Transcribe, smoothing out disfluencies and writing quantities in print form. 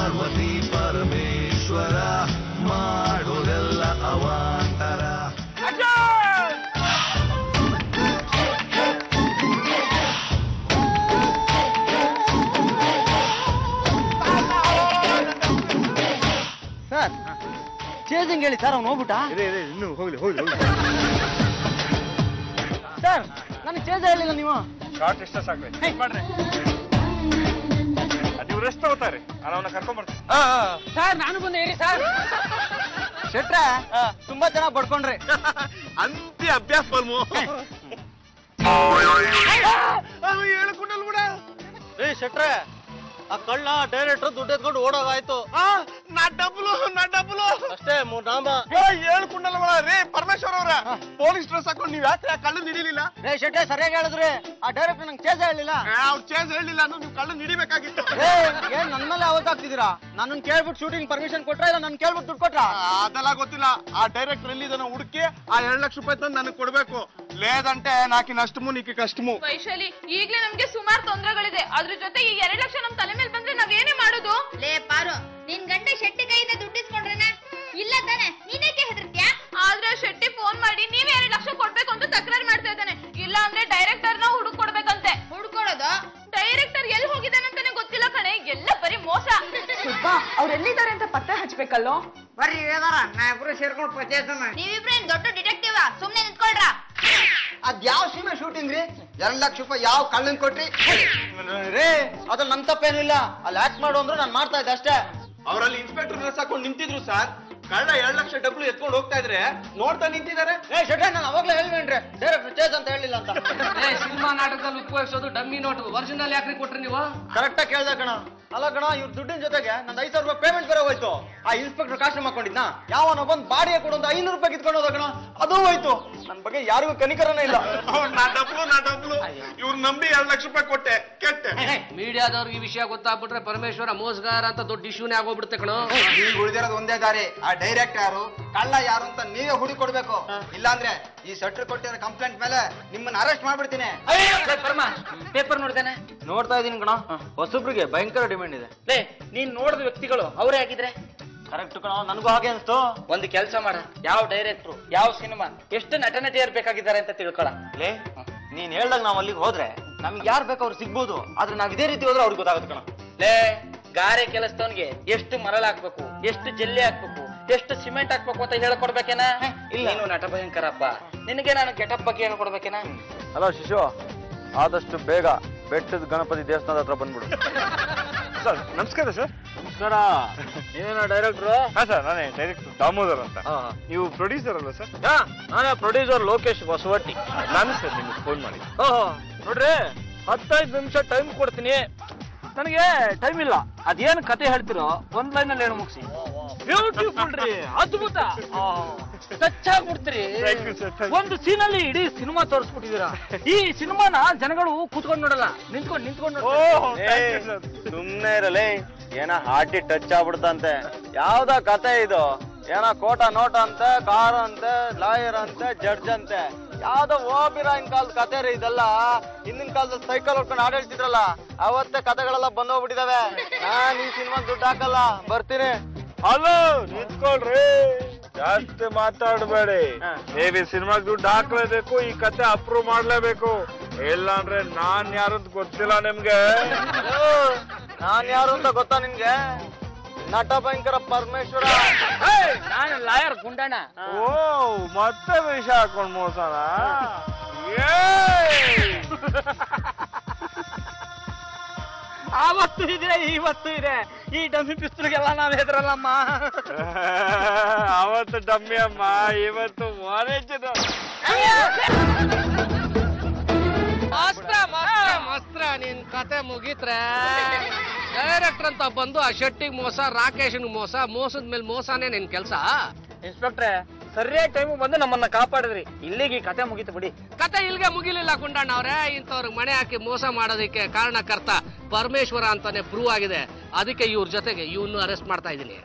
ಪಾರ್ವತಿ ಪರಮೇಶ್ವರ ಮಾಡೋದೆಲ್ಲ ಅವಾಂತರ. Sir chasing ಹೇಳಿ ಸರ್, ಅವ್ನು ಹೋಗ್ಬಿಟ್ಟ. ಇನ್ನು ಹೋಗ್ಲಿ ಹೋಗ್ಲಿ ಹೋಗ್ಲಿ. ಸರ್ ನನಗೆ ಚೇಂಜ್ ಹೇಳಿಲ್ಲ ನೀವು. ಶಾರ್ಟ್ ಇಷ್ಟ ಸಾಕ್ರಿ ಮಾಡ್ರಿ. ನೀವು ರೆಸ್ಟ್ ತಗೋತಾರೆ, ನಾನು ಅವನ್ನ ಕರ್ಕೊಂಡ್ ಬರ್ತೀನಿ. ಸರ್ ನಾನು ಬಂದೆ ಹೇಳಿ ಸರ್. ಶೆಟ್ರೆ ತುಂಬಾ ಚೆನ್ನಾಗಿ ಬಡ್ಕೊಂಡ್ರಿ. ಅಂತಿ ಅಭ್ಯಾಸ ಬಲ್ಮು ಹೇಳ್ಕೊಂಡಲ್ ಬಿಡ. ಏ ಶೆಟ್ರೆ, ಆ ಕಳ್ಳ ಡೈರೆಕ್ಟರ್ ದುಡ್ಡು ಎತ್ಕೊಂಡು ಓಡೋಗಾಯ್ತು. ನಾ ಡಬ್ಲು ಅಷ್ಟೇ ನಾಮ ಹೇಳ್ಕೊಂಡಲ್ ಬಿಡ. ರೇ ಪರಮೇಶ್ವರ್ ಅವ್ರ ಪೊಲೀಸ್ ಡ್ರೆಸ್ ಹಾಕೊಂಡು ನೀವ್ ಯಾಕೆ ಕಳ್ಳು ಹಿಡಿಲಿಲ್ಲ? ರೇ ಶೆಟ್ರೆ ಸರಿಯಾಗಿ ಹೇಳಿದ್ರಿ, ಆ ಡೈರೆಕ್ಟರ್ ನಂಗೆ ಚೇಂಜ್ ಹೇಳಿಲ್ಲ. ಅವ್ರು ಚೇಂಜ್ ಹೇಳಿಲ್ಲ ಅಂದ್ರೆ ನೀವು ಕಳ್ಳು ಹಿಡಿಬೇಕಾಗಿತ್ತು. ಏನ್ ನನ್ನ ಮೇಲೆ ಅವತ್ತು ಆಗ್ತಿದ್ದೀರಾ? ನನ್ನನ್ನು ಕೇಳ್ಬಿಟ್ಟು ಶೂಟಿಂಗ್ ಪರ್ಮಿಷನ್ ಕೊಟ್ರ ಇಲ್ಲ ನನ್ ಕೇಳ್ಬಿಟ್ಟು ದುಡ್ಡು ಕೊಟ್ರ? ಅದೆಲ್ಲ ಗೊತ್ತಿಲ್ಲ. ಆ ಡೈರೆಕ್ಟರ್ ಎಲ್ಲಿದ್ದಾನ ಹುಡುಕಿ ಆ 2 ಲಕ್ಷ ರೂಪಾಯಿ ತಂದು ನನಗೆ ಕೊಡ್ಬೇಕು. ಲೇದಂటే ನಾಕಿ ನಷ್ಟಮು ನೀಕಿ ಕಷ್ಟಮು. ವೈಶಾಲಿ, ಈಗ್ಲೇ ನಮ್ಗೆ ಸುಮಾರು ತೊಂದರೆಗಳಿದೆ. ಅದ್ರ ಜೊತೆ ಈ 2 ಲಕ್ಷ ನಮ್ ತಲೆ ಮೇಲೆ ಬಂದ್ರೆ ನಾವೇನೇ ಮಾಡೋದು? ಲೇ ಪಾರು, ನಿನ್ ಗಂಡ ಶೆಟ್ಟಿ ಕೈಯಿಂದ ದುಡ್ಡಿಸ್ಕೊಂಡ್ರನ ಇಲ್ಲ ತಾನೆ? ನೀನೇಕೆ ಹೆದರ್ತ್ಯಾ? ಆದ್ರೆ ಶೆಟ್ಟಿ ಫೋನ್ ಮಾಡಿ ನೀವ್ 2 ಲಕ್ಷ ಕೊಡ್ಬೇಕು ಅಂತ ತಕರಾರು ಮಾಡ್ತಾ ಇದ್ದಾನೆ. ಇಲ್ಲ ಅಂದ್ರೆ ಡೈರೆಕ್ಟರ್ ನ ಹುಡುಕ್ ಕೊಡ್ಬೇಕಂತೆ. ಹುಡ್ಕೊಡೋದು? ಡೈರೆಕ್ಟರ್ ಎಲ್ಲಿ ಹೋಗಿದ್ದಾನಂತಾನೆ ಗೊತ್ತಿಲ್ಲ ಕಣೆ, ಎಲ್ಲ ಬರೀ ಮೋಸ. ಅವ್ರು ಎಲ್ಲಿದ್ದಾರೆ ಅಂತ ಪತ್ತೆ ಹಚ್ಬೇಕಲ್ಲೋ? ಬರ್ರಿ ನಾವಿಬ್ರು ಸೇರ್ಕೊಂಡು ಪಂಚಾಯತ್. ನೀವಿಬ್ರು ಏನ್ ದೊಡ್ಡ ಡಿಟೆಕ್ಟಿವ್? ಸುಮ್ನೆ ನಿಂತ್ಕೊಳ್ರ. ಅದ್ಯಾವ ಸಿನಿಮಾ ಶೂಟಿಂಗ್ ರೀ? 2 ಲಕ್ಷ ರೂಪಾಯಿ ಯಾವ ಕಳ್ಳನ್ ಕೊಟ್ರಿ ರೇ? ಅದ್ರಲ್ಲಿ ನಮ್ ತಪ್ಪೇನು ಇಲ್ಲ. ಅಲ್ಲಿ ಆಕ್ಟ್ ಮಾಡು ಅಂದ್ರೆ ನಾನು ಮಾಡ್ತಾ ಇದ್ದೆ ಅಷ್ಟೇ. ಅವರಲ್ಲಿ ಇನ್ಸ್ಪೆಕ್ಟರ್ ಡ್ರೆಸ್ ಹಾಕೊಂಡು ನಿಂತಿದ್ರು ಸರ್. ಕಳ್ಳ 2 ಲಕ್ಷ ಡಬ್ಲು ಎತ್ಕೊಂಡು ಹೋಗ್ತಾ ಇದ್ರೆ ನೋಡ್ತಾ ನಿಂತಿದ್ದಾರೆ. ಶೆಟ್ರೆ ನಾನು ಅವಾಗ್ಲೇ ಹೇಳ್ಬೇನ್ರಿ, ಡೈರೆಕ್ಟರ್ ಚೇಂಜ್ ಅಂತ ಹೇಳಿಲ್ಲ ಅಂತ. ಸಿನಿಮಾ ನಾಟಕದಲ್ಲಿ ಉಪಯೋಗಿಸೋದು ಡಮ್ಮಿ ನೋಟು, ಒರಿಜಿನಲ್ ಯಾಕ್ರಿ ಕೊಟ್ರಿ ನೀವು? ಕರೆಕ್ಟ್ ಆಗಿ ಕೇಳ್ದ ಕಣ. ಅಲ್ಲ ಕಣ, ಇವ್ರ ದುಡ್ಡಿನ ಜೊತೆಗೆ ನಂದು 5,000 ರೂಪಾಯಿ ಪೇಮೆಂಟ್ ಬೇರೆ ಹೋಯ್ತು. ಆ ಇನ್ಸ್ಪೆಕ್ಟರ್ ಕಾಸ್ಟ್ ಹಾಕೊಂಡಿದ್ನ ಯಾವನ ಬಂದ್ ಬಾಡಿಗೆ ಕೊಡು ಅಂತ 500 ರೂಪಾಯಿ ಕಿತ್ಕೊಂಡು ಹೋದ ಕಣ, ಅದು ಹೋಯ್ತು. ನನ್ ಬಗ್ಗೆ ಯಾರಿಗೂ ಕನಿಕರನೇ ಇಲ್ಲ. ನಾ ಡಬ್ಲು ಇವ್ರು ನಂಬಿ 2 ಲಕ್ಷ ರೂಪಾಯಿ ಕೊಟ್ಟೆ, ಕೆಟ್ಟೆ. ಮೀಡಿಯಾದವ್ರಿಗೆ ಈ ವಿಷಯ ಗೊತ್ತಾಗ್ಬಿಟ್ರೆ ಪರಮೇಶ್ವರ ಮೋಸಗಾರ ಅಂತ ದೊಡ್ಡ ಇಶ್ಯೂನೇ ಆಗೋಗ್ಬಿಡುತ್ತೆ ಕಣ. ಈಗ ಉಳಿದಿರೋದು ಒಂದೇ ದಾರಿ, ಆ ಡೈರೆಕ್ಟರ್ ಯಾರು ಕಳ್ಳ ಯಾರು ಅಂತ ನೀವೇ ಹುಡುಕೊಡ್ಬೇಕು. ಇಲ್ಲಾಂದ್ರೆ ಈ ಸೆಟ್ರ್ ಕೊಟ್ಟಿರೋ ಕಂಪ್ಲೇಂಟ್ ಮೇಲೆ ನಿಮ್ಮನ್ನ ಅರೆಸ್ಟ್ ಮಾಡ್ಬಿಡ್ತೀನಿ. ಪೇಪರ್ ನೋಡ್ತೇನೆ. ನೋಡ್ತಾ ಇದೀನಿ ಕಣ, ಹೊಸಬ್ರಿಗೆ ಭಯಂಕರ ಡಿಮ್ಯಾಂಡ್ ಇದೆ. ಲೇ, ನೀನ್ ನೋಡಿದ ವ್ಯಕ್ತಿಗಳು ಅವರೇ ಆಗಿದ್ರೆ ಕರೆಕ್ಟ್ ಕಣ, ನನಗೂ ಹಾಗೆ ಅನ್ಸ್ತು. ಒಂದು ಕೆಲಸ ಮಾಡ, ಯಾವ ಡೈರೆಕ್ಟ್ರು ಯಾವ ಸಿನಿಮಾ ಎಷ್ಟು ನಟ ನಟಿಯರು ಬೇಕಾಗಿದ್ದಾರೆ ಅಂತ ತಿಳ್ಕೊಳ. ಲೇ, ನೀನ್ ಹೇಳ್ದಾಗ ನಾವ್ ಅಲ್ಲಿಗೆ ಹೋದ್ರೆ ನಮ್ಗೆ ಯಾರು ಬೇಕು ಅವ್ರು ಸಿಗ್ಬೋದು. ಆದ್ರೆ ನಾವ್ ಇದೇ ರೀತಿ ಹೋದ್ರೆ ಅವ್ರಿಗೆ ಗೊತ್ತಾಗುತ್ತೆ ಕಣ. ಲೇ, ಗಾರೆ ಕೆಲಸದವನ್ಗೆ ಎಷ್ಟು ಮರಳು ಹಾಕ್ಬೇಕು, ಎಷ್ಟು ಜಲ್ಲಿ ಹಾಕ್ಬೇಕು, ಎಷ್ಟು ಸಿಮೆಂಟ್ ಹಾಕ್ಬೇಕು ಅಂತ ಹೇಳ್ಕೊಡ್ಬೇಕೇನ? ಇಲ್ಲ. ನೀನು ನಟ ಭಯಂಕರಪ್ಪ, ನಿನಗೆ ನಾನು ಗೆಟಪ್ ಬಗ್ಗೆ ಹೇಳ್ಕೊಡ್ಬೇಕೇನ? ಹಲೋ ಶಿಶು, ಆದಷ್ಟು ಬೇಗ ಬೆಟ್ಟದ ಗಣಪತಿ ದೇವಸ್ಥಾನದ ಹತ್ರ ಬಂದ್ಬಿಡು. ಸರ್ ನಮಸ್ಕಾರ. ಸರ್ ನಮಸ್ಕಾರ. ನೀವೇನ ಡೈರೆಕ್ಟ್ರು? ಹಾ ಸರ್, ನಾನೇ ಡೈರೆಕ್ಟರ್ ದಾಮೋದರ್ ಅಂತ. ನೀವು ಪ್ರೊಡ್ಯೂಸರ್ ಅಲ್ಲ ಸರ್? ನಾನೇ ಪ್ರೊಡ್ಯೂಸರ್ ಲೋಕೇಶ್ ಹೊಸವಟ್ಟಿ. ನಾನು ಸರ್ ನಿಮ್ಗೆ ಫೋನ್ ಮಾಡಿ. ನೋಡ್ರಿ, 15 ನಿಮಿಷ ಟೈಮ್ ಕೊಡ್ತೀನಿ. ನನಗೆ ಟೈಮ್ ಇಲ್ಲ. ಅದೇನು ಕತೆ ಹೇಳ್ತಿರೋ ಒಂದ್ ಲೈನ್ ಅಲ್ಲಿ ಏನು ಮುಗಿಸಿ. ಬ್ಯೂಟಿಫುಲ್ ರೀ, ಅದ್ಭುತ, ಟಚ್ ಆಗ್ಬಿಡ್ತೀರಿ. ಒಂದು ಸೀನಲ್ಲಿ ಇಡೀ ಸಿನಿಮಾ ತೋರಿಸ್ಬಿಟ್ಟಿದೀರಾ. ಈ ಸಿನಿಮಾನ ಜನಗಳು ಕೂತ್ಕೊಂಡು ನೋಡಲ್ಲ, ನಿಂತ್ಕೊಂಡು ಸುಮ್ನೆ ಇರಲಿ. ಏನ ಹಾರ್ಟಿ ಟಚ್ ಆಗ್ಬಿಡ್ತಂತೆ. ಯಾವ್ದ ಕತೆ ಇದು? ಏನ ಕೋಟ ನೋಟ ಅಂತೆ, ಕಾರ್ ಅಂತೆ, ಲಾಯರ್ ಅಂತೆ, ಜಡ್ಜ್ ಅಂತೆ. ಯಾವ್ದೋ ಓಬಿರಾಯಿನ ಕಾಲದ ಕತೆ ರೀ ಇದೆಲ್ಲ. ಹಿಂದಿನ ಕಾಲದಲ್ಲಿ ಸೈಕಲ್ ಹೊಡ್ಕೊಂಡು ಆಡಾಡ್ತಿದ್ರಲ್ಲ, ಅವತ್ತೇ ಕತೆಗಳೆಲ್ಲ ಬಂದೋಗ್ಬಿಟ್ಟಿದಾವೆ. ನಾನ್ ಈ ಸಿನಿಮಾ ದುಡ್ಡು ಹಾಕಲ್ಲ, ಬರ್ತೀನಿ. ಹಲೋ, ನಿಂತ್ಕೊಳ್ರಿ, ಜಾಸ್ತಿ ಮಾತಾಡ್ಬೇಡಿ. ನೀವು ಸಿನಿಮಾಗ್ ದುಡ್ಡು ಹಾಕ್ಲೇಬೇಕು, ಈ ಕತೆ ಅಪ್ರೂವ್ ಮಾಡ್ಲೇಬೇಕು. ಇಲ್ಲ ಅಂದ್ರೆ ನಾನ್ ಯಾರು ಅಂತ ಗೊತ್ತಿಲ್ಲ ನಿಮ್ಗೆ. ನಾನ್ ಯಾರು ಅಂತ ಗೊತ್ತಾ ನಿಮ್ಗೆ? ನಟ ಭಯಂಕರ ಪರಮೇಶ್ವರ. ನಾನು ಲಾಯರ್ ಗುಂಡಣ್ಣ. ಓ, ಮತ್ತೆ ವಿಷ ಹಾಕೊಂಡ್ ಮೋಸನ? ಆವತ್ತು ಇದೆ, ಇವತ್ತು ಇದೆ. ಈ ಡಮ್ಮಿ ಪಿಸ್ತೂಲ್ಗೆಲ್ಲ ನಾವ್ ಹೆದ್ರಲ್ಲಮ್ಮ. ಅವತ್ತು ಡಮ್ಮಿ ಅಮ್ಮ, ಇವತ್ತು ವಾಣಿಜ್ಯದ. ಮಾಸ್ತ್ರ ನಿನ್ ಕತೆ ಮುಗಿತ್ರೆ ಡೈರೆಕ್ಟರ್ ಅಂತ ಬಂದು ಆ ಶೆಟ್ಟಿಗ್ ಮೋಸ, ರಾಕೇಶನ್ ಮೋಸ, ಮೋಸದ ಮೇಲೆ ಮೋಸನೇ ನಿನ್ ಕೆಲ್ಸ. ಇನ್ಸ್ಪೆಕ್ಟ್ರೆ, ಸರಿಯಾದ ಟೈಮ್ ಬಂದು ನಮ್ಮನ್ನ ಕಾಪಾಡಿದ್ರಿ. ಇಲ್ಲಿಗೆ ಕತೆ ಮುಗೀತು ಬಿಡಿ. ಕತೆ ಇಲ್ಗೆ ಮುಗಿಲಿಲ್ಲ ಗುಂಡಣ್ಣ ಅವ್ರೆ. ಇಂಥವ್ರಿಗೆ ಮನೆ ಹಾಕಿ ಮೋಸ ಮಾಡೋದಕ್ಕೆ ಕಾರಣಕರ್ತ ಪರಮೇಶ್ವರ ಅಂತಾನೆ ಪ್ರೂವ್ ಆಗಿದೆ. ಅದಕ್ಕೆ ಇವ್ರ ಜೊತೆಗೆ ಇವನು ಅರೆಸ್ಟ್ ಮಾಡ್ತಾ ಇದ್ದೀನಿ.